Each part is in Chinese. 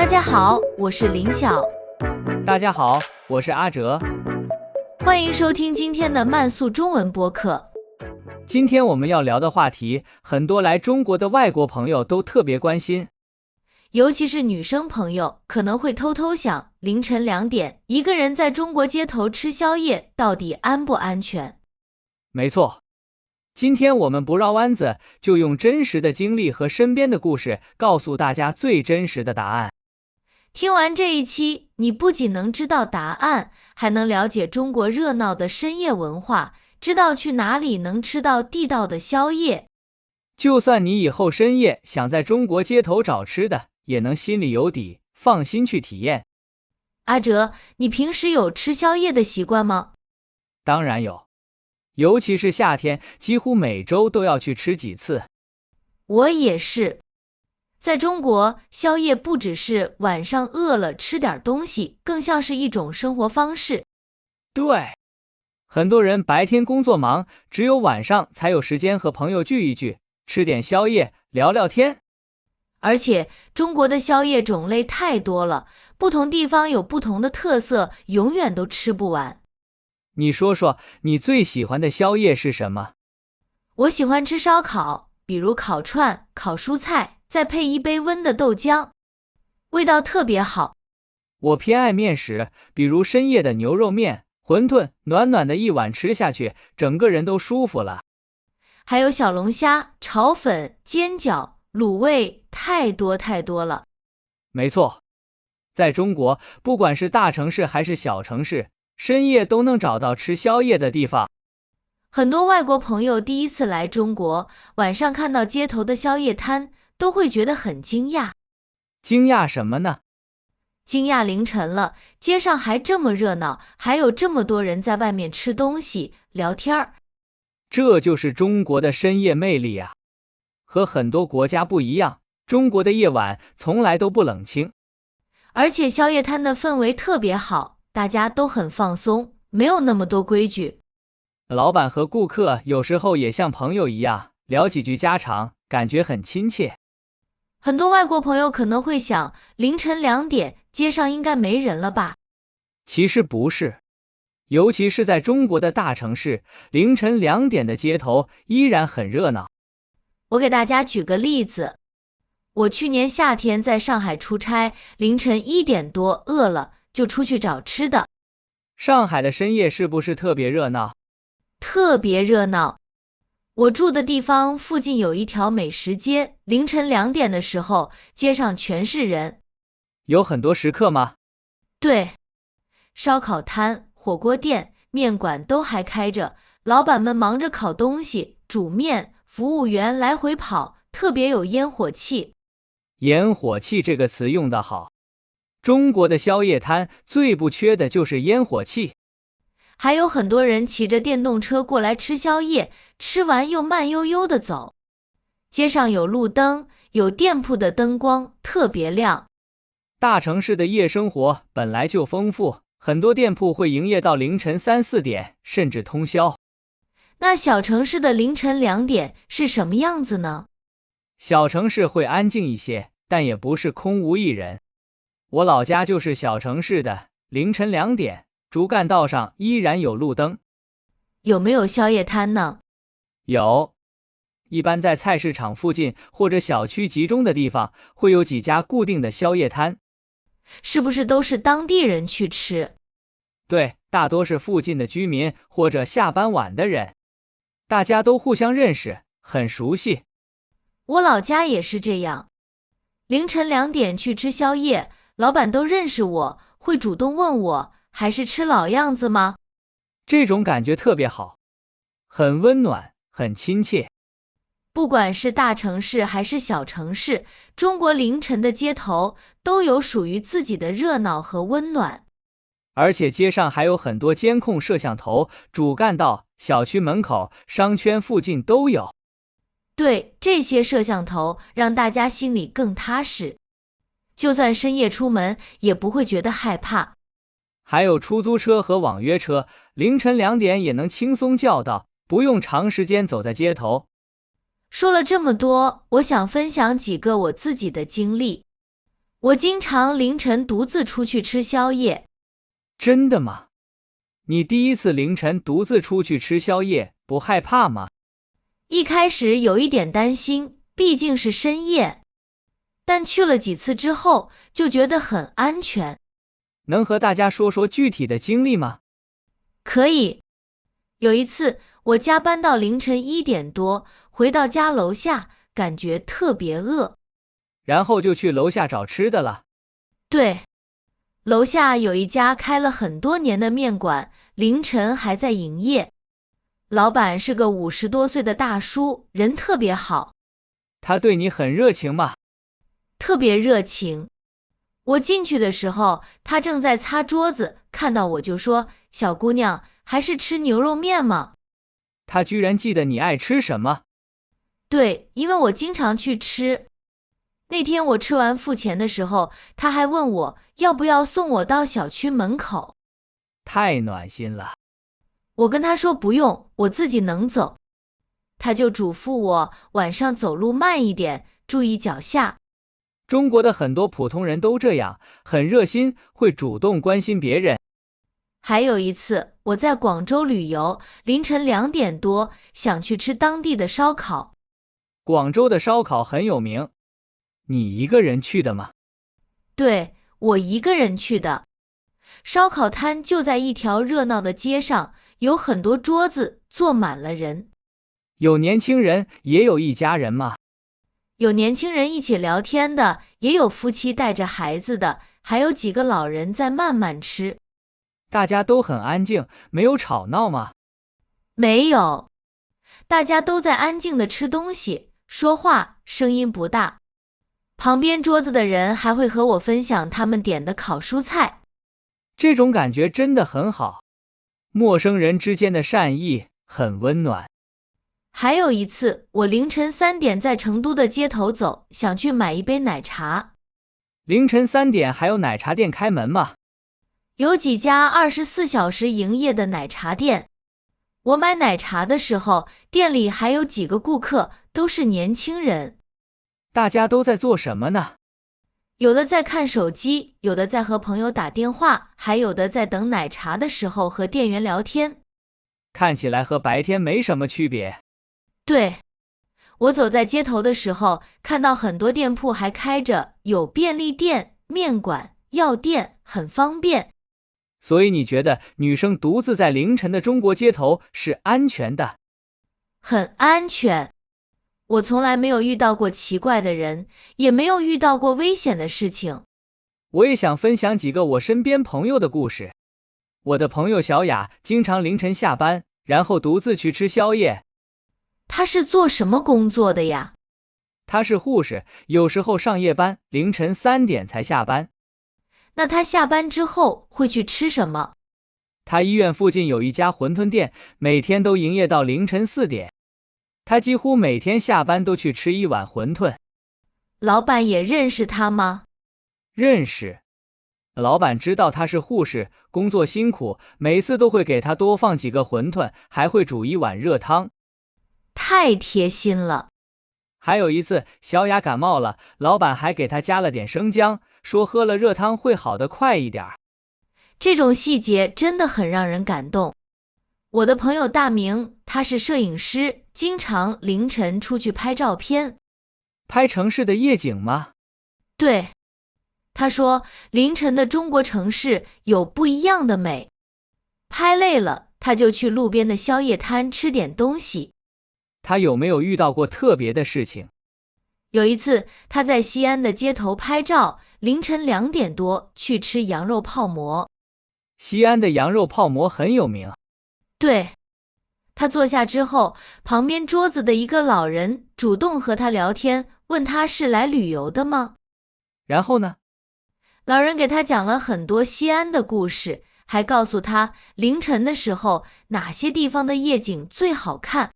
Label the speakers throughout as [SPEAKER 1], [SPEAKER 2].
[SPEAKER 1] 家好，我是林晓。
[SPEAKER 2] 大家好，我是阿哲。
[SPEAKER 1] 欢迎收听今天的慢速中文播客。
[SPEAKER 2] 今天我们要聊的话题，很多来中国的外国朋友都特别关心，
[SPEAKER 1] 尤其是女生朋友可能会偷偷想，凌晨2点，一个人在中国街头吃宵夜，到底安不安全？
[SPEAKER 2] 没错，今天我们不绕弯子，就用真实的经历和身边的故事，告诉大家最真实的答案。
[SPEAKER 1] 听完这一期，你不仅能知道答案，还能了解中国热闹的深夜文化，知道去哪里能吃到地道的宵夜。
[SPEAKER 2] 就算你以后深夜想在中国街头找吃的，也能心里有底，放心去体验。
[SPEAKER 1] 阿哲，你平时有吃宵夜的习惯吗？
[SPEAKER 2] 当然有，尤其是夏天，几乎每周都要去吃几次。
[SPEAKER 1] 我也是。在中国，宵夜不只是晚上饿了吃点东西，更像是一种生活方式。
[SPEAKER 2] 对，很多人白天工作忙，只有晚上才有时间和朋友聚一聚，吃点宵夜，聊聊天。
[SPEAKER 1] 而且中国的宵夜种类太多了，不同地方有不同的特色，永远都吃不完。
[SPEAKER 2] 你说说，你最喜欢的宵夜是什么？
[SPEAKER 1] 我喜欢吃烧烤，比如烤串、烤蔬菜，再配一杯温的豆浆，味道特别好。
[SPEAKER 2] 我偏爱面食，比如深夜的牛肉面、馄饨，暖暖的一碗吃下去，整个人都舒服了。
[SPEAKER 1] 还有小龙虾、炒粉、煎饺、卤味，太多了。
[SPEAKER 2] 没错，在中国，不管是大城市还是小城市，深夜都能找到吃宵夜的地方。
[SPEAKER 1] 很多外国朋友第一次来中国，晚上看到街头的宵夜摊，都会觉得很惊讶。
[SPEAKER 2] 惊讶什么呢？
[SPEAKER 1] 惊讶凌晨了，街上还这么热闹，还有这么多人在外面吃东西、聊天儿。
[SPEAKER 2] 这就是中国的深夜魅力啊！和很多国家不一样，中国的夜晚从来都不冷清。
[SPEAKER 1] 而且宵夜摊的氛围特别好，大家都很放松，没有那么多规矩。
[SPEAKER 2] 老板和顾客有时候也像朋友一样，聊几句家常，感觉很亲切。
[SPEAKER 1] 很多外国朋友可能会想，凌晨2点，街上应该没人了吧？
[SPEAKER 2] 其实不是，尤其是在中国的大城市，凌晨2点的街头依然很热闹。
[SPEAKER 1] 我给大家举个例子，我去年夏天在上海出差，凌晨1点多饿了，就出去找吃的。
[SPEAKER 2] 上海的深夜是不是特别热闹？
[SPEAKER 1] 特别热闹。我住的地方附近有一条美食街，凌晨2点的时候，街上全是人。
[SPEAKER 2] 有很多食客吗？
[SPEAKER 1] 对，烧烤摊、火锅店、面馆都还开着，老板们忙着烤东西、煮面，服务员来回跑，特别有烟火气。
[SPEAKER 2] 烟火气这个词用得好，中国的宵夜摊最不缺的就是烟火气。
[SPEAKER 1] 还有很多人骑着电动车过来吃宵夜，吃完又慢悠悠地走。街上有路灯，有店铺的灯光特别亮。
[SPEAKER 2] 大城市的夜生活本来就丰富，很多店铺会营业到凌晨3、4点，甚至通宵。
[SPEAKER 1] 那小城市的凌晨2点是什么样子呢？
[SPEAKER 2] 小城市会安静一些，但也不是空无一人。我老家就是小城市的，凌晨2点，主干道上依然有路灯。
[SPEAKER 1] 有没有宵夜摊呢？
[SPEAKER 2] 有，一般在菜市场附近或者小区集中的地方，会有几家固定的宵夜摊。
[SPEAKER 1] 是不是都是当地人去吃？
[SPEAKER 2] 对，大多是附近的居民或者下班晚的人，大家都互相认识，很熟悉。
[SPEAKER 1] 我老家也是这样，凌晨2点去吃宵夜，老板都认识我，会主动问我，还是吃老样子吗？
[SPEAKER 2] 这种感觉特别好，很温暖，很亲切。
[SPEAKER 1] 不管是大城市还是小城市，中国凌晨的街头都有属于自己的热闹和温暖。
[SPEAKER 2] 而且街上还有很多监控摄像头，主干道、小区门口、商圈附近都有。
[SPEAKER 1] 对，这些摄像头让大家心里更踏实，就算深夜出门也不会觉得害怕。
[SPEAKER 2] 还有出租车和网约车，凌晨2点也能轻松叫到，不用长时间走在街头。
[SPEAKER 1] 说了这么多，我想分享几个我自己的经历。我经常凌晨独自出去吃宵夜。
[SPEAKER 2] 真的吗？你第一次凌晨独自出去吃宵夜，不害怕吗？
[SPEAKER 1] 一开始有一点担心，毕竟是深夜，但去了几次之后，就觉得很安全。
[SPEAKER 2] 能和大家说说具体的经历吗？
[SPEAKER 1] 可以。有一次，我加班到凌晨1点多，回到家楼下，感觉特别饿。
[SPEAKER 2] 然后就去楼下找吃的了。
[SPEAKER 1] 对，楼下有一家开了很多年的面馆，凌晨还在营业。老板是个50多岁的大叔，人特别好。
[SPEAKER 2] 他对你很热情吗？
[SPEAKER 1] 特别热情。我进去的时候，他正在擦桌子，看到我就说：“小姑娘，还是吃牛肉面吗？”
[SPEAKER 2] 他居然记得你爱吃什么？
[SPEAKER 1] 对，因为我经常去吃。那天我吃完付钱的时候，他还问我要不要送我到小区门口。
[SPEAKER 2] 太暖心了。
[SPEAKER 1] 我跟他说不用，我自己能走。他就嘱咐我晚上走路慢一点，注意脚下。
[SPEAKER 2] 中国的很多普通人都这样，很热心，会主动关心别人。
[SPEAKER 1] 还有一次，我在广州旅游，凌晨2点多，想去吃当地的烧烤。
[SPEAKER 2] 广州的烧烤很有名。你一个人去的吗？
[SPEAKER 1] 对，我一个人去的。烧烤摊就在一条热闹的街上，有很多桌子，坐满了人。
[SPEAKER 2] 有年轻人，也有一家人吗？
[SPEAKER 1] 有年轻人一起聊天的，也有夫妻带着孩子的，还有几个老人在慢慢吃。
[SPEAKER 2] 大家都很安静，没有吵闹吗？
[SPEAKER 1] 没有，大家都在安静地吃东西，说话，声音不大。旁边桌子的人还会和我分享他们点的烤蔬菜。
[SPEAKER 2] 这种感觉真的很好，陌生人之间的善意很温暖。
[SPEAKER 1] 还有一次，我凌晨3点在成都的街头走，想去买一杯奶茶。
[SPEAKER 2] 凌晨3点还有奶茶店开门吗？
[SPEAKER 1] 有几家24小时营业的奶茶店。我买奶茶的时候，店里还有几个顾客，都是年轻人。
[SPEAKER 2] 大家都在做什么呢？
[SPEAKER 1] 有的在看手机，有的在和朋友打电话，还有的在等奶茶的时候和店员聊天。
[SPEAKER 2] 看起来和白天没什么区别。
[SPEAKER 1] 对，我走在街头的时候，看到很多店铺还开着，有便利店、面馆、药店，很方便。
[SPEAKER 2] 所以你觉得女生独自在凌晨的中国街头是安全的？
[SPEAKER 1] 很安全。我从来没有遇到过奇怪的人，也没有遇到过危险的事情。
[SPEAKER 2] 我也想分享几个我身边朋友的故事。我的朋友小雅经常凌晨下班，然后独自去吃宵夜。
[SPEAKER 1] 她是做什么工作的呀？
[SPEAKER 2] 她是护士，有时候上夜班，凌晨3点才下班。
[SPEAKER 1] 那她下班之后会去吃什么？
[SPEAKER 2] 她医院附近有一家馄饨店，每天都营业到凌晨4点。她几乎每天下班都去吃一碗馄饨。
[SPEAKER 1] 老板也认识她吗？
[SPEAKER 2] 认识。老板知道她是护士，工作辛苦，每次都会给她多放几个馄饨，还会煮一碗热汤。
[SPEAKER 1] 太贴心了。
[SPEAKER 2] 还有一次，小雅感冒了，老板还给她加了点生姜，说喝了热汤会好得快一点。
[SPEAKER 1] 这种细节真的很让人感动。我的朋友大明，他是摄影师，经常凌晨出去拍照片。
[SPEAKER 2] 拍城市的夜景吗？
[SPEAKER 1] 对，他说凌晨的中国城市有不一样的美。拍累了，他就去路边的宵夜摊吃点东西。
[SPEAKER 2] 他有没有遇到过特别的事情？
[SPEAKER 1] 有一次，他在西安的街头拍照，凌晨2点多去吃羊肉泡馍。
[SPEAKER 2] 西安的羊肉泡馍很有名。
[SPEAKER 1] 对，他坐下之后，旁边桌子的一个老人主动和他聊天，问他是来旅游的吗？
[SPEAKER 2] 然后呢？
[SPEAKER 1] 老人给他讲了很多西安的故事，还告诉他凌晨的时候哪些地方的夜景最好看。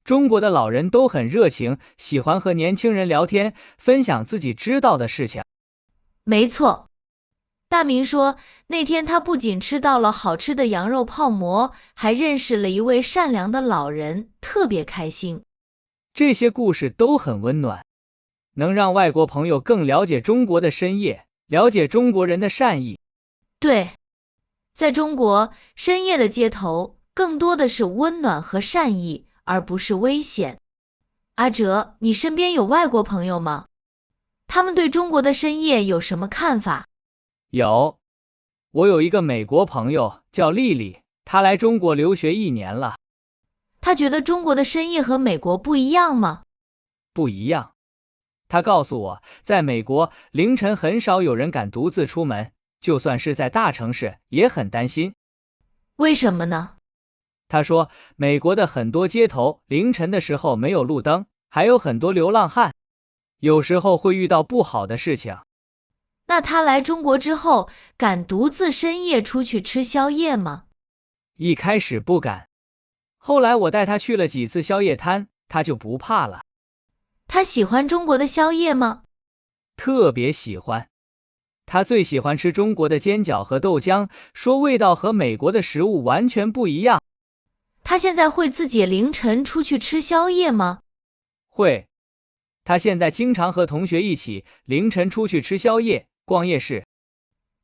[SPEAKER 2] 中国的老人都很热情，喜欢和年轻人聊天，分享自己知道的事情。
[SPEAKER 1] 没错。大明说，那天他不仅吃到了好吃的羊肉泡馍，还认识了一位善良的老人，特别开心。
[SPEAKER 2] 这些故事都很温暖。能让外国朋友更了解中国的深夜，了解中国人的善意。
[SPEAKER 1] 对，在中国，深夜的街头更多的是温暖和善意，而不是危险。阿哲，你身边有外国朋友吗？他们对中国的深夜有什么看法？
[SPEAKER 2] 有，我有一个美国朋友叫丽丽，她来中国留学1年了。
[SPEAKER 1] 她觉得中国的深夜和美国不一样吗？
[SPEAKER 2] 不一样。她告诉我，在美国凌晨很少有人敢独自出门，就算是在大城市也很担心。
[SPEAKER 1] 为什么呢？
[SPEAKER 2] 她说，美国的很多街头凌晨的时候没有路灯，还有很多流浪汉，有时候会遇到不好的事情。
[SPEAKER 1] 那她来中国之后，敢独自深夜出去吃宵夜吗？
[SPEAKER 2] 一开始不敢，后来我带她去了几次宵夜摊，她就不怕了。
[SPEAKER 1] 她喜欢中国的宵夜吗？
[SPEAKER 2] 特别喜欢。她最喜欢吃中国的煎饺和豆浆，说味道和美国的食物完全不一样。
[SPEAKER 1] 她现在会自己凌晨出去吃宵夜吗？
[SPEAKER 2] 会。她现在经常和同学一起凌晨出去吃宵夜，逛夜市。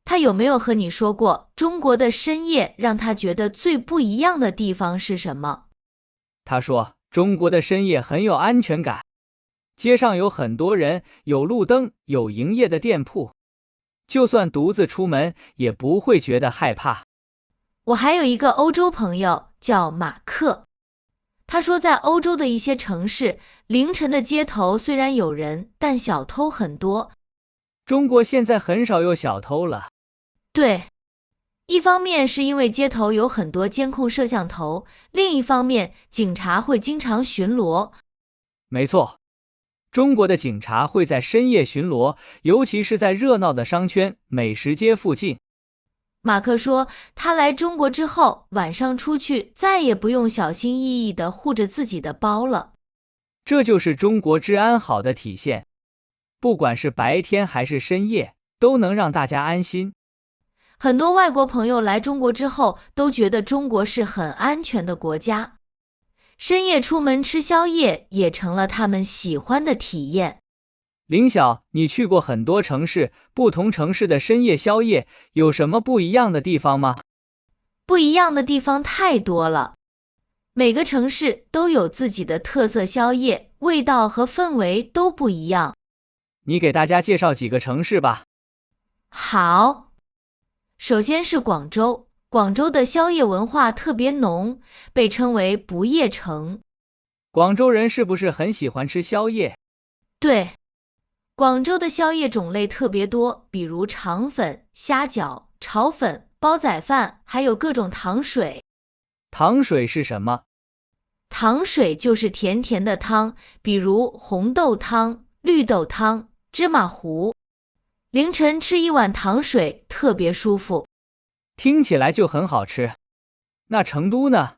[SPEAKER 1] 她有没有和你说过中国的深夜让她觉得最不一样的地方是什么？
[SPEAKER 2] 她说，中国的深夜很有安全感，街上有很多人，有路灯，有营业的店铺，就算独自出门也不会觉得害怕。
[SPEAKER 1] 我还有一个欧洲朋友叫马克，他说在欧洲的一些城市，凌晨的街头虽然有人，但小偷很多。
[SPEAKER 2] 中国现在很少有小偷了。
[SPEAKER 1] 对，一方面是因为街头有很多监控摄像头，另一方面警察会经常巡逻。
[SPEAKER 2] 没错，中国的警察会在深夜巡逻，尤其是在热闹的商圈、美食街附近。
[SPEAKER 1] 马克说，他来中国之后，晚上出去再也不用小心翼翼地护着自己的包了。
[SPEAKER 2] 这就是中国治安好的体现，不管是白天还是深夜，都能让大家安心。
[SPEAKER 1] 很多外国朋友来中国之后，都觉得中国是很安全的国家。深夜出门吃宵夜也成了他们喜欢的体验。
[SPEAKER 2] 林晓，你去过很多城市，不同城市的深夜宵夜有什么不一样的地方吗？
[SPEAKER 1] 不一样的地方太多了，每个城市都有自己的特色宵夜，味道和氛围都不一样。
[SPEAKER 2] 你给大家介绍几个城市吧。
[SPEAKER 1] 好，首先是广州，广州的宵夜文化特别浓，被称为不夜城。
[SPEAKER 2] 广州人是不是很喜欢吃宵夜？
[SPEAKER 1] 对，广州的宵夜种类特别多，比如肠粉、虾饺、炒粉、煲仔饭，还有各种糖水。
[SPEAKER 2] 糖水是什么？
[SPEAKER 1] 糖水就是甜甜的汤，比如红豆汤、绿豆汤、芝麻糊。凌晨吃一碗糖水特别舒服。
[SPEAKER 2] 听起来就很好吃。那成都呢？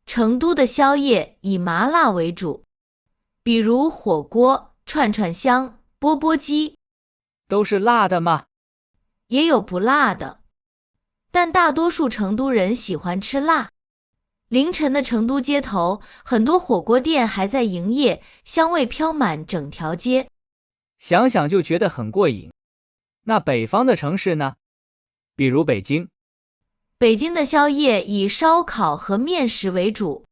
[SPEAKER 1] 成都的宵夜以麻辣为主，比如火锅、串串香、钵钵鸡。
[SPEAKER 2] 都是辣的吗？
[SPEAKER 1] 也有不辣的，但大多数成都人喜欢吃辣。凌晨的成都街头，很多火锅店还在营业，香味飘满整条街。
[SPEAKER 2] 想想就觉得很过瘾。那北方的城市呢？比如北京。
[SPEAKER 1] 北京的宵夜以烧烤和面食为主，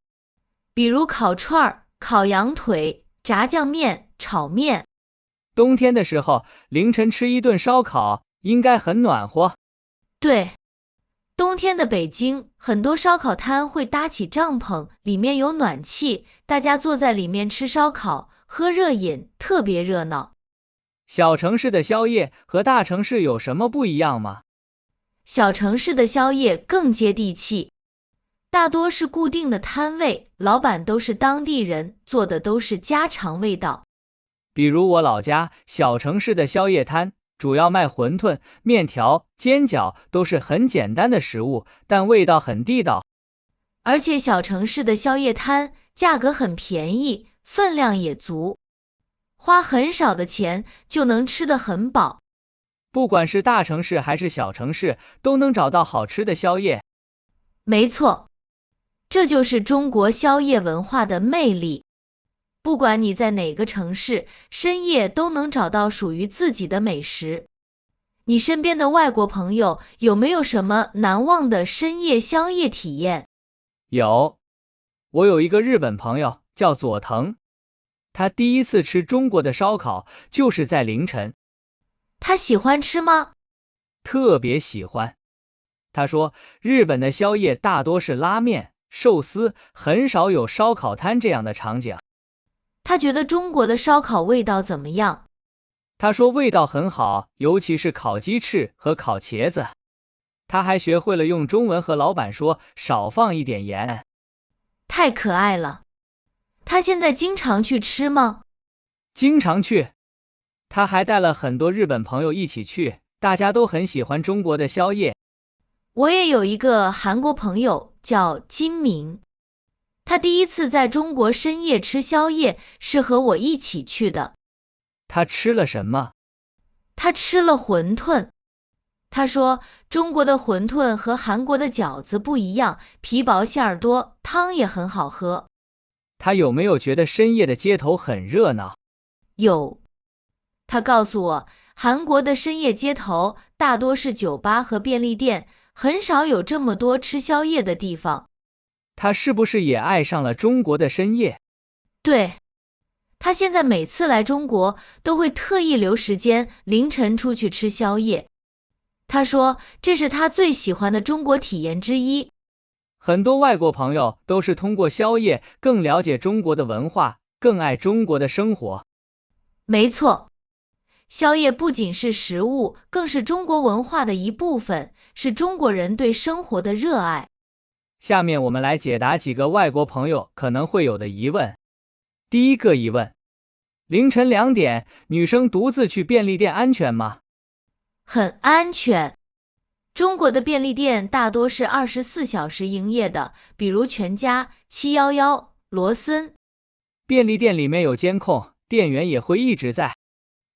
[SPEAKER 1] 比如烤串、烤羊腿、炸酱面、炒面。
[SPEAKER 2] 冬天的时候，凌晨吃一顿烧烤，应该很暖和。
[SPEAKER 1] 对，冬天的北京，很多烧烤摊会搭起帐篷，里面有暖气，大家坐在里面吃烧烤，喝热饮，特别热闹。
[SPEAKER 2] 小城市的宵夜和大城市有什么不一样吗？
[SPEAKER 1] 小城市的宵夜更接地气，大多是固定的摊位，老板都是当地人，做的都是家常味道。
[SPEAKER 2] 比如我老家小城市的宵夜摊，主要卖馄饨、面条、煎饺，都是很简单的食物，但味道很地道。
[SPEAKER 1] 而且小城市的宵夜摊价格很便宜，分量也足，花很少的钱就能吃得很饱。
[SPEAKER 2] 不管是大城市还是小城市，都能找到好吃的宵夜。
[SPEAKER 1] 没错，这就是中国宵夜文化的魅力。不管你在哪个城市，深夜都能找到属于自己的美食。你身边的外国朋友有没有什么难忘的深夜宵夜体验？
[SPEAKER 2] 有，我有一个日本朋友叫佐藤，他第一次吃中国的烧烤就是在凌晨。
[SPEAKER 1] 他喜欢吃吗？
[SPEAKER 2] 特别喜欢。他说，日本的宵夜大多是拉面、寿司，很少有烧烤摊这样的场景。
[SPEAKER 1] 他觉得中国的烧烤味道怎么样？
[SPEAKER 2] 他说味道很好，尤其是烤鸡翅和烤茄子。他还学会了用中文和老板说少放一点盐。
[SPEAKER 1] 太可爱了。他现在经常去吃吗？
[SPEAKER 2] 经常去。他还带了很多日本朋友一起去，大家都很喜欢中国的宵夜。
[SPEAKER 1] 我也有一个韩国朋友叫金明，他第一次在中国深夜吃宵夜是和我一起去的。
[SPEAKER 2] 他吃了什么？
[SPEAKER 1] 他吃了馄饨。他说，中国的馄饨和韩国的饺子不一样，皮薄馅儿多，汤也很好喝。
[SPEAKER 2] 他有没有觉得深夜的街头很热闹？
[SPEAKER 1] 有。他告诉我，韩国的深夜街头大多是酒吧和便利店，很少有这么多吃宵夜的地方。
[SPEAKER 2] 他是不是也爱上了中国的深夜？
[SPEAKER 1] 对。他现在每次来中国都会特意留时间凌晨出去吃宵夜。他说这是他最喜欢的中国体验之一。
[SPEAKER 2] 很多外国朋友都是通过宵夜更了解中国的文化，更爱中国的生活。
[SPEAKER 1] 没错，宵夜不仅是食物，更是中国文化的一部分，是中国人对生活的热爱。
[SPEAKER 2] 下面我们来解答几个外国朋友可能会有的疑问。第一个疑问，凌晨2点，女生独自去便利店安全吗？
[SPEAKER 1] 很安全。中国的便利店大多是24小时营业的，比如全家、711、罗森。
[SPEAKER 2] 便利店里面有监控，店员也会一直在。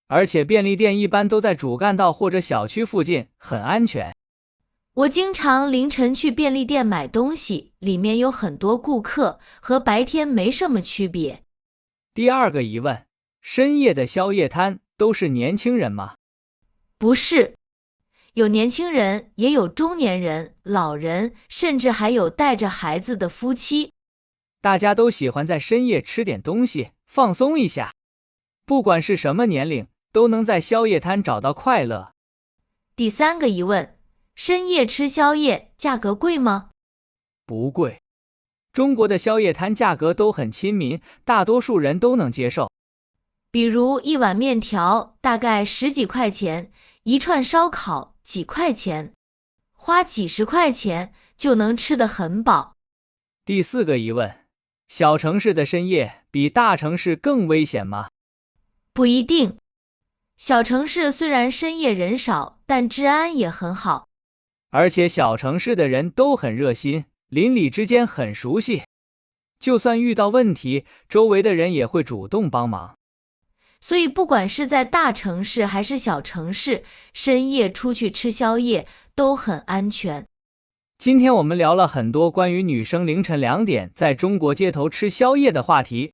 [SPEAKER 2] 而且便利店一般都在主干道或者小区附近，很安全。
[SPEAKER 1] 我经常凌晨去便利店买东西，里面有很多顾客，和白天没什么区别。
[SPEAKER 2] 第二个疑问，深夜的宵夜摊都是年轻人吗？
[SPEAKER 1] 不是，有年轻人，也有中年人、老人，甚至还有带着孩子的夫妻。
[SPEAKER 2] 大家都喜欢在深夜吃点东西，放松一下。不管是什么年龄，都能在宵夜摊找到快乐。
[SPEAKER 1] 第三个疑问，深夜吃宵夜价格贵吗？
[SPEAKER 2] 不贵。中国的宵夜摊价格都很亲民，大多数人都能接受。
[SPEAKER 1] 比如一碗面条大概10几块钱，一串烧烤几块钱，花几十块钱就能吃得很饱。
[SPEAKER 2] 第四个疑问，小城市的深夜比大城市更危险吗？
[SPEAKER 1] 不一定。小城市虽然深夜人少，但治安也很好。
[SPEAKER 2] 而且小城市的人都很热心，邻里之间很熟悉，就算遇到问题，周围的人也会主动帮忙。
[SPEAKER 1] 所以不管是在大城市还是小城市，深夜出去吃宵夜都很安全。
[SPEAKER 2] 今天我们聊了很多关于女生凌晨2点在中国街头吃宵夜的话题。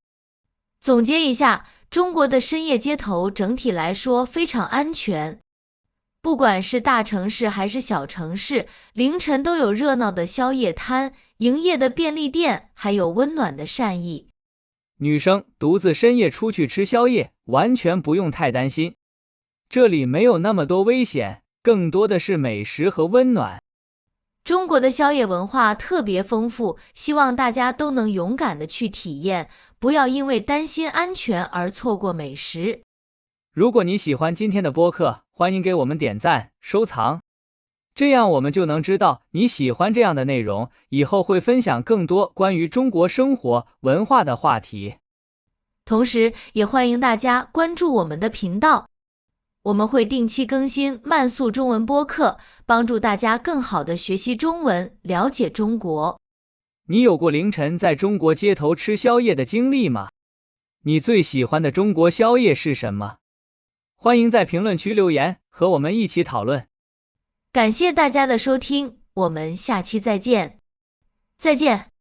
[SPEAKER 1] 总结一下，中国的深夜街头整体来说非常安全。不管是大城市还是小城市，凌晨都有热闹的宵夜摊、营业的便利店，还有温暖的善意。
[SPEAKER 2] 女生独自深夜出去吃宵夜，完全不用太担心。这里没有那么多危险，更多的是美食和温暖。
[SPEAKER 1] 中国的宵夜文化特别丰富，希望大家都能勇敢地去体验，不要因为担心安全而错过美食。
[SPEAKER 2] 如果你喜欢今天的播客，欢迎给我们点赞、收藏，这样我们就能知道你喜欢这样的内容，以后会分享更多关于中国生活文化的话题。
[SPEAKER 1] 同时也欢迎大家关注我们的频道，我们会定期更新慢速中文播客，帮助大家更好地学习中文，了解中国。
[SPEAKER 2] 你有过凌晨在中国街头吃宵夜的经历吗？你最喜欢的中国宵夜是什么？欢迎在评论区留言，和我们一起讨论。
[SPEAKER 1] 感谢大家的收听，我们下期再见。再见。